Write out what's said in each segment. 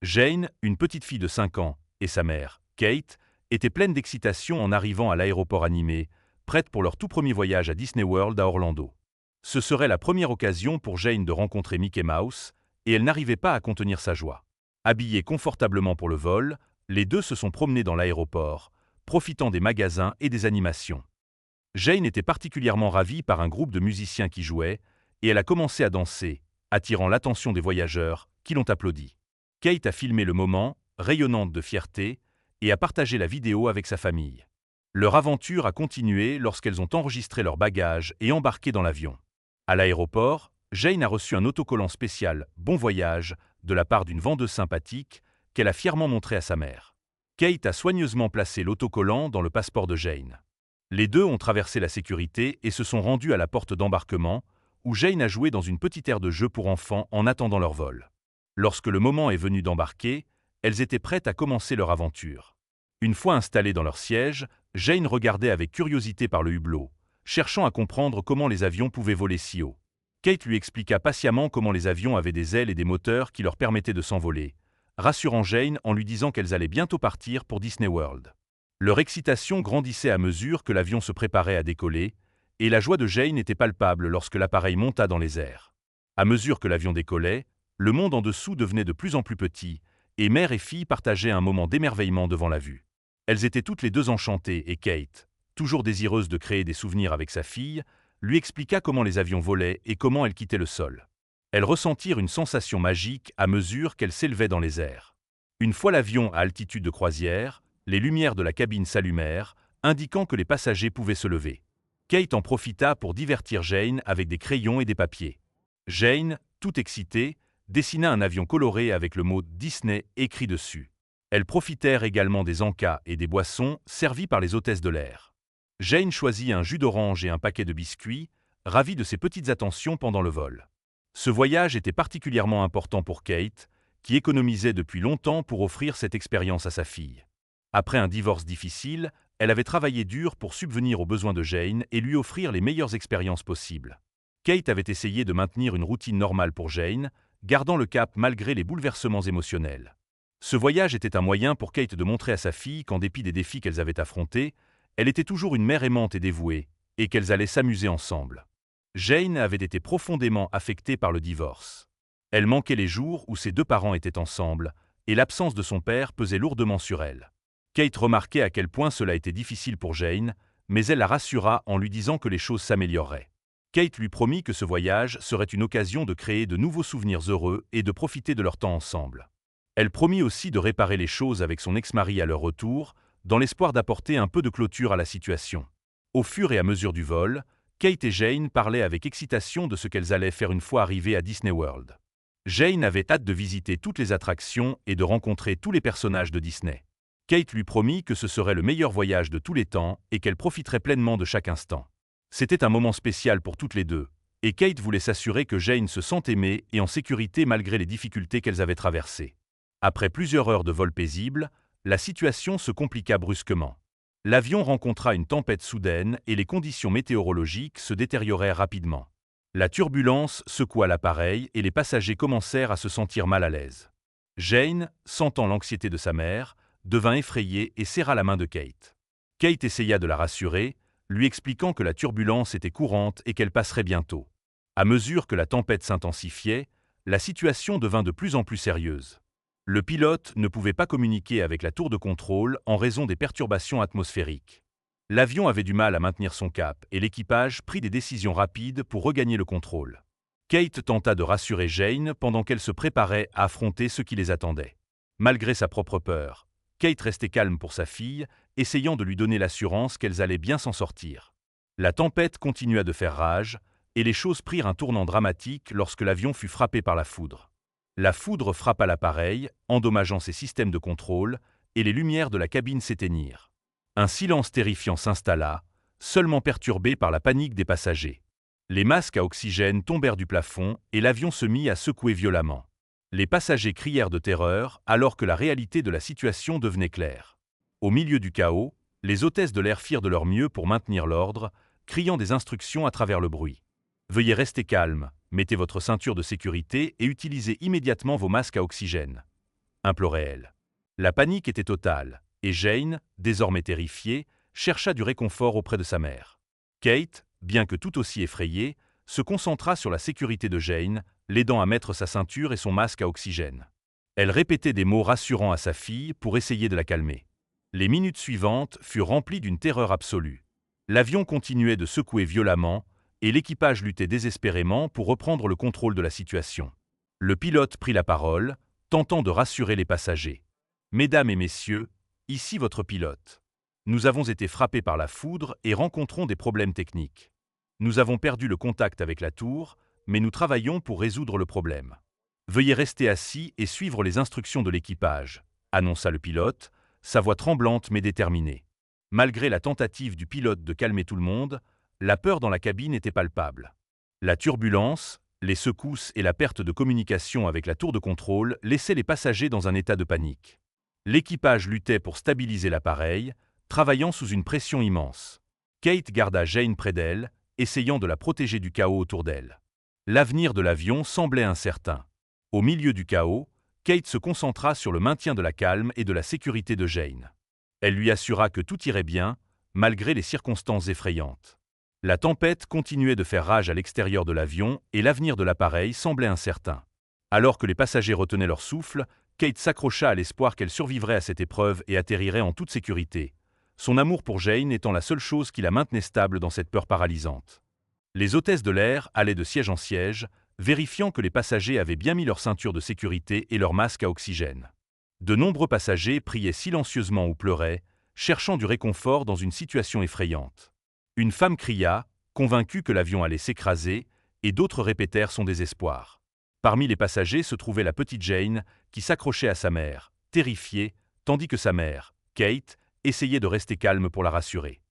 Jane, une petite fille de 5 ans, et sa mère, Kate, étaient pleines d'excitation en arrivant à l'aéroport animé, prêtes pour leur tout premier voyage à Disney World à Orlando. Ce serait la première occasion pour Jane de rencontrer Mickey Mouse, et elle n'arrivait pas à contenir sa joie. Habillés confortablement pour le vol, les deux se sont promenés dans l'aéroport, profitant des magasins et des animations. Jane était particulièrement ravie par un groupe de musiciens qui jouait, et elle a commencé à danser, attirant l'attention des voyageurs, qui l'ont applaudi. Kate a filmé le moment, rayonnante de fierté, et a partagé la vidéo avec sa famille. Leur aventure a continué lorsqu'elles ont enregistré leurs bagages et embarqué dans l'avion. À l'aéroport, Jane a reçu un autocollant spécial « Bon voyage » de la part d'une vendeuse sympathique qu'elle a fièrement montré à sa mère. Kate a soigneusement placé l'autocollant dans le passeport de Jane. Les deux ont traversé la sécurité et se sont rendus à la porte d'embarquement, où Jane a joué dans une petite aire de jeu pour enfants en attendant leur vol. Lorsque le moment est venu d'embarquer, elles étaient prêtes à commencer leur aventure. Une fois installées dans leur siège, Jane regardait avec curiosité par le hublot, cherchant à comprendre comment les avions pouvaient voler si haut. Kate lui expliqua patiemment comment les avions avaient des ailes et des moteurs qui leur permettaient de s'envoler, rassurant Jane en lui disant qu'elles allaient bientôt partir pour Disney World. Leur excitation grandissait à mesure que l'avion se préparait à décoller, et la joie de Jane était palpable lorsque l'appareil monta dans les airs. À mesure que l'avion décollait, le monde en dessous devenait de plus en plus petit, et mère et fille partageaient un moment d'émerveillement devant la vue. Elles étaient toutes les deux enchantées et Kate, toujours désireuse de créer des souvenirs avec sa fille, lui expliqua comment les avions volaient et comment elles quittaient le sol. Elles ressentirent une sensation magique à mesure qu'elles s'élevaient dans les airs. Une fois l'avion à altitude de croisière, les lumières de la cabine s'allumèrent, indiquant que les passagers pouvaient se lever. Kate en profita pour divertir Jane avec des crayons et des papiers. Jane, toute excitée, dessina un avion coloré avec le mot Disney écrit dessus. Elles profitèrent également des encas et des boissons servis par les hôtesses de l'air. Jane choisit un jus d'orange et un paquet de biscuits, ravie de ses petites attentions pendant le vol. Ce voyage était particulièrement important pour Kate, qui économisait depuis longtemps pour offrir cette expérience à sa fille. Après un divorce difficile, elle avait travaillé dur pour subvenir aux besoins de Jane et lui offrir les meilleures expériences possibles. Kate avait essayé de maintenir une routine normale pour Jane, gardant le cap malgré les bouleversements émotionnels. Ce voyage était un moyen pour Kate de montrer à sa fille qu'en dépit des défis qu'elles avaient affrontés, elle était toujours une mère aimante et dévouée, et qu'elles allaient s'amuser ensemble. Jane avait été profondément affectée par le divorce. Elle manquait les jours où ses deux parents étaient ensemble, et l'absence de son père pesait lourdement sur elle. Kate remarquait à quel point cela était difficile pour Jane, mais elle la rassura en lui disant que les choses s'amélioreraient. Kate lui promit que ce voyage serait une occasion de créer de nouveaux souvenirs heureux et de profiter de leur temps ensemble. Elle promit aussi de réparer les choses avec son ex-mari à leur retour, dans l'espoir d'apporter un peu de clôture à la situation. Au fur et à mesure du vol, Kate et Jane parlaient avec excitation de ce qu'elles allaient faire une fois arrivées à Disney World. Jane avait hâte de visiter toutes les attractions et de rencontrer tous les personnages de Disney. Kate lui promit que ce serait le meilleur voyage de tous les temps et qu'elle profiterait pleinement de chaque instant. C'était un moment spécial pour toutes les deux, et Kate voulait s'assurer que Jane se sente aimée et en sécurité malgré les difficultés qu'elles avaient traversées. Après plusieurs heures de vol paisible, la situation se compliqua brusquement. L'avion rencontra une tempête soudaine et les conditions météorologiques se détériorèrent rapidement. La turbulence secoua l'appareil et les passagers commencèrent à se sentir mal à l'aise. Jane, sentant l'anxiété de sa mère, devint effrayée et serra la main de Kate. Kate essaya de la rassurer, lui expliquant que la turbulence était courante et qu'elle passerait bientôt. À mesure que la tempête s'intensifiait, la situation devint de plus en plus sérieuse. Le pilote ne pouvait pas communiquer avec la tour de contrôle en raison des perturbations atmosphériques. L'avion avait du mal à maintenir son cap et l'équipage prit des décisions rapides pour regagner le contrôle. Kate tenta de rassurer Jane pendant qu'elle se préparait à affronter ce qui les attendait. Malgré sa propre peur, Kate restait calme pour sa fille, essayant de lui donner l'assurance qu'elles allaient bien s'en sortir. La tempête continua de faire rage, et les choses prirent un tournant dramatique lorsque l'avion fut frappé par la foudre. La foudre frappa l'appareil, endommageant ses systèmes de contrôle, et les lumières de la cabine s'éteignirent. Un silence terrifiant s'installa, seulement perturbé par la panique des passagers. Les masques à oxygène tombèrent du plafond et l'avion se mit à secouer violemment. Les passagers crièrent de terreur alors que la réalité de la situation devenait claire. Au milieu du chaos, les hôtesses de l'air firent de leur mieux pour maintenir l'ordre, criant des instructions à travers le bruit. Veuillez rester calme, mettez votre ceinture de sécurité et utilisez immédiatement vos masques à oxygène. implorait-elle. La panique était totale, et Jane, désormais terrifiée, chercha du réconfort auprès de sa mère. Kate, bien que tout aussi effrayée, se concentra sur la sécurité de Jane, l'aidant à mettre sa ceinture et son masque à oxygène. Elle répétait des mots rassurants à sa fille pour essayer de la calmer. Les minutes suivantes furent remplies d'une terreur absolue. L'avion continuait de secouer violemment, et l'équipage luttait désespérément pour reprendre le contrôle de la situation. Le pilote prit la parole, tentant de rassurer les passagers. « Mesdames et messieurs, ici votre pilote. Nous avons été frappés par la foudre et rencontrons des problèmes techniques. Nous avons perdu le contact avec la tour, mais nous travaillons pour résoudre le problème. Veuillez rester assis et suivre les instructions de l'équipage, » annonça le pilote, sa voix tremblante mais déterminée. Malgré la tentative du pilote de calmer tout le monde, la peur dans la cabine était palpable. La turbulence, les secousses et la perte de communication avec la tour de contrôle laissaient les passagers dans un état de panique. L'équipage luttait pour stabiliser l'appareil, travaillant sous une pression immense. Kate garda Jane près d'elle, essayant de la protéger du chaos autour d'elle. L'avenir de l'avion semblait incertain. Au milieu du chaos, Kate se concentra sur le maintien de la calme et de la sécurité de Jane. Elle lui assura que tout irait bien, malgré les circonstances effrayantes. La tempête continuait de faire rage à l'extérieur de l'avion et l'avenir de l'appareil semblait incertain. Alors que les passagers retenaient leur souffle, Kate s'accrocha à l'espoir qu'elle survivrait à cette épreuve et atterrirait en toute sécurité, son amour pour Jane étant la seule chose qui la maintenait stable dans cette peur paralysante. Les hôtesses de l'air allaient de siège en siège, vérifiant que les passagers avaient bien mis leur ceinture de sécurité et leur masque à oxygène. De nombreux passagers priaient silencieusement ou pleuraient, cherchant du réconfort dans une situation effrayante. Une femme cria, convaincue que l'avion allait s'écraser, et d'autres répétèrent son désespoir. Parmi les passagers se trouvait la petite Jane, qui s'accrochait à sa mère, terrifiée, tandis que sa mère, Kate, essayait de rester calme pour la rassurer.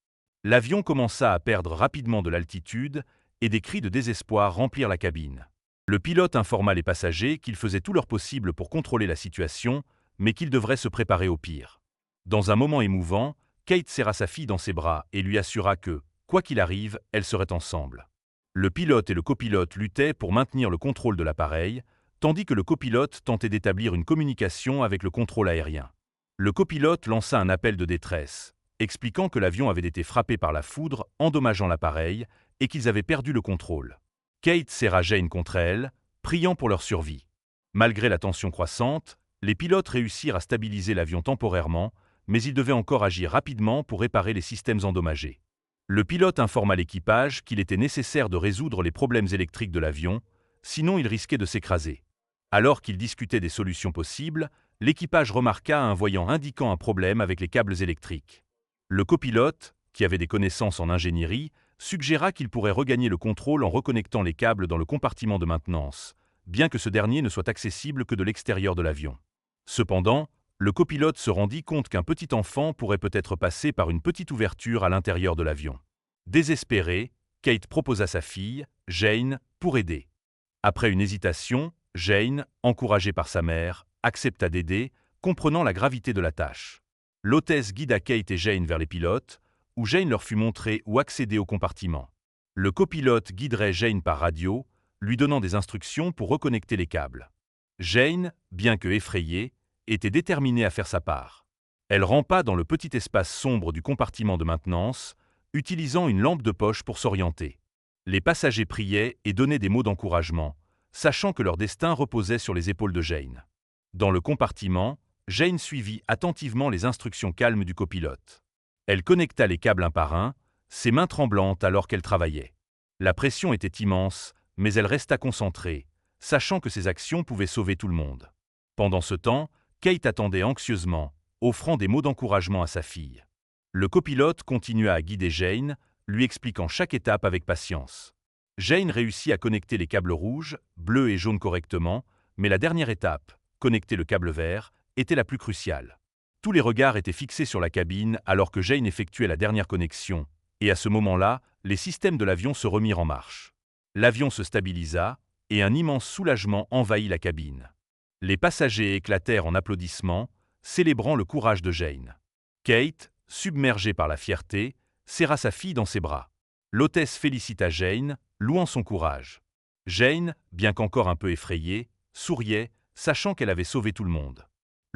L'avion commença à perdre rapidement de l'altitude, et des cris de désespoir remplirent la cabine. Le pilote informa les passagers qu'ils faisaient tout leur possible pour contrôler la situation, mais qu'ils devraient se préparer au pire. Dans un moment émouvant, Kate serra sa fille dans ses bras et lui assura que, quoi qu'il arrive, elles seraient ensemble. Le pilote et le copilote luttaient pour maintenir le contrôle de l'appareil, tandis que le copilote tentait d'établir une communication avec le contrôle aérien. Le copilote lança un appel de détresse, expliquant que l'avion avait été frappé par la foudre, endommageant l'appareil, et qu'ils avaient perdu le contrôle. Kate serra Jane contre elle, priant pour leur survie. Malgré la tension croissante, les pilotes réussirent à stabiliser l'avion temporairement, mais ils devaient encore agir rapidement pour réparer les systèmes endommagés. Le pilote informa l'équipage qu'il était nécessaire de résoudre les problèmes électriques de l'avion, sinon il risquait de s'écraser. Alors qu'ils discutaient des solutions possibles, l'équipage remarqua un voyant indiquant un problème avec les câbles électriques. Le copilote, qui avait des connaissances en ingénierie, suggéra qu'il pourrait regagner le contrôle en reconnectant les câbles dans le compartiment de maintenance, bien que ce dernier ne soit accessible que de l'extérieur de l'avion. Cependant, le copilote se rendit compte qu'un petit enfant pourrait peut-être passer par une petite ouverture à l'intérieur de l'avion. Désespérée, Kate proposa sa fille, Jane, pour aider. Après une hésitation, Jane, encouragée par sa mère, accepta d'aider, comprenant la gravité de la tâche. L'hôtesse guida Kate et Jane vers les pilotes, où Jane leur fut montrée où accéder au compartiment. Le copilote guiderait Jane par radio, lui donnant des instructions pour reconnecter les câbles. Jane, bien que effrayée, était déterminée à faire sa part. Elle rampa dans le petit espace sombre du compartiment de maintenance, utilisant une lampe de poche pour s'orienter. Les passagers priaient et donnaient des mots d'encouragement, sachant que leur destin reposait sur les épaules de Jane. Dans le compartiment, Jane suivit attentivement les instructions calmes du copilote. Elle connecta les câbles un par un, ses mains tremblantes alors qu'elle travaillait. La pression était immense, mais elle resta concentrée, sachant que ses actions pouvaient sauver tout le monde. Pendant ce temps, Kate attendait anxieusement, offrant des mots d'encouragement à sa fille. Le copilote continua à guider Jane, lui expliquant chaque étape avec patience. Jane réussit à connecter les câbles rouges, bleus et jaunes correctement, mais la dernière étape, connecter le câble vert, était la plus cruciale. Tous les regards étaient fixés sur la cabine alors que Jane effectuait la dernière connexion, et à ce moment-là, les systèmes de l'avion se remirent en marche. L'avion se stabilisa, et un immense soulagement envahit la cabine. Les passagers éclatèrent en applaudissements, célébrant le courage de Jane. Kate, submergée par la fierté, serra sa fille dans ses bras. L'hôtesse félicita Jane, louant son courage. Jane, bien qu'encore un peu effrayée, souriait, sachant qu'elle avait sauvé tout le monde.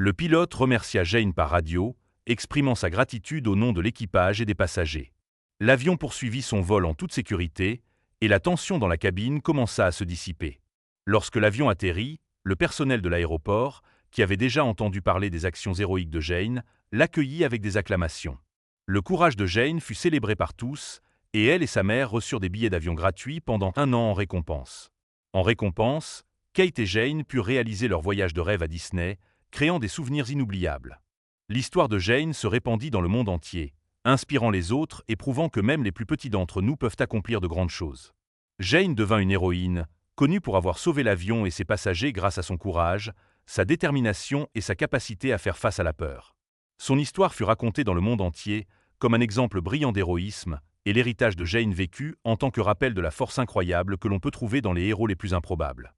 Le pilote remercia Jane par radio, exprimant sa gratitude au nom de l'équipage et des passagers. L'avion poursuivit son vol en toute sécurité, et la tension dans la cabine commença à se dissiper. Lorsque l'avion atterrit, le personnel de l'aéroport, qui avait déjà entendu parler des actions héroïques de Jane, l'accueillit avec des acclamations. Le courage de Jane fut célébré par tous, et elle et sa mère reçurent des billets d'avion gratuits pendant 1 an en récompense. En récompense, Kate et Jane purent réaliser leur voyage de rêve à Disney, créant des souvenirs inoubliables. L'histoire de Jane se répandit dans le monde entier, inspirant les autres et prouvant que même les plus petits d'entre nous peuvent accomplir de grandes choses. Jane devint une héroïne, connue pour avoir sauvé l'avion et ses passagers grâce à son courage, sa détermination et sa capacité à faire face à la peur. Son histoire fut racontée dans le monde entier comme un exemple brillant d'héroïsme, et l'héritage de Jane vécut en tant que rappel de la force incroyable que l'on peut trouver dans les héros les plus improbables.